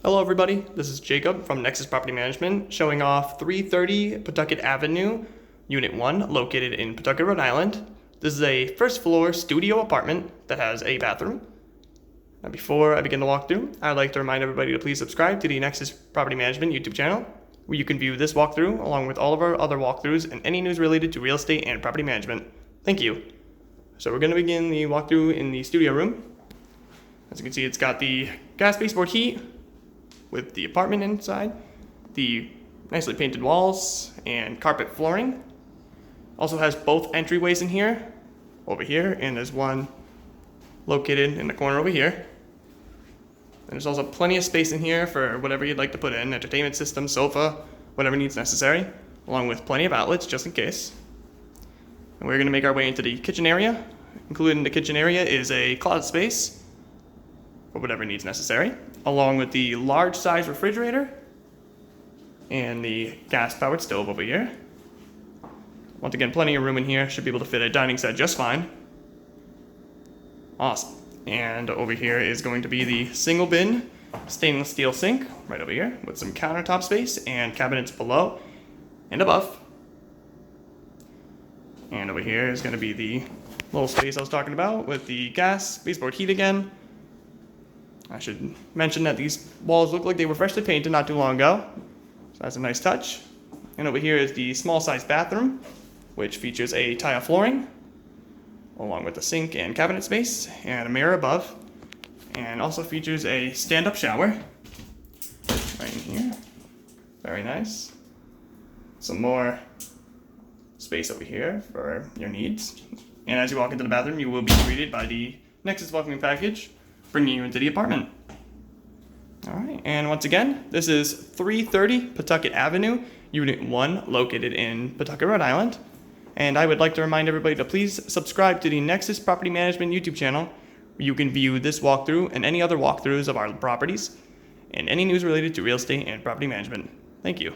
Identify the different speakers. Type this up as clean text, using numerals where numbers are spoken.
Speaker 1: Hello everybody, this is Jacob from Nexus Property Management showing off 330 Pawtucket Avenue, Unit 1, located in Pawtucket, Rhode Island. This is a first floor studio apartment that has a bathroom. Now before I begin the walkthrough, I'd like to remind everybody to please subscribe to the Nexus Property Management YouTube channel, where you can view this walkthrough along with all of our other walkthroughs and any news related to real estate and property management. Thank you. So we're going to begin the walkthrough in the studio room. As you can see, it's got the gas baseboard heat with the apartment inside, the nicely painted walls and carpet flooring. Also has both entryways in here, over here, and there's one located in the corner over here. And there's also plenty of space in here for whatever you'd like to put in, entertainment system, sofa, whatever needs necessary, along with plenty of outlets just in case. And we're going to make our way into the kitchen area. Included in the kitchen area is a closet space for whatever needs necessary, along with the large size refrigerator and the gas powered stove over here. Once again, plenty of room in here, should be able to fit a dining set just fine. Awesome. And over here is going to be the single bin stainless steel sink right over here with some countertop space and cabinets below and above. And over here is going to be the little space I was talking about with the gas baseboard heat again. I should mention that these walls look like they were freshly painted not too long ago, so that's a nice touch. And over here is the small sized bathroom, which features a tile flooring, along with a sink and cabinet space, and a mirror above, and also features a stand-up shower right in here. Very nice. Some more space over here for your needs. And as you walk into the bathroom, you will be greeted by the Nexus welcoming package, bringing you into the apartment. All right, and once again, this is 330 Pawtucket Avenue, Unit 1, located in Pawtucket, Rhode Island. And I would like to remind everybody to please subscribe to the Nexus Property Management YouTube channel, where you can view this walkthrough and any other walkthroughs of our properties, and any news related to real estate and property management. Thank you.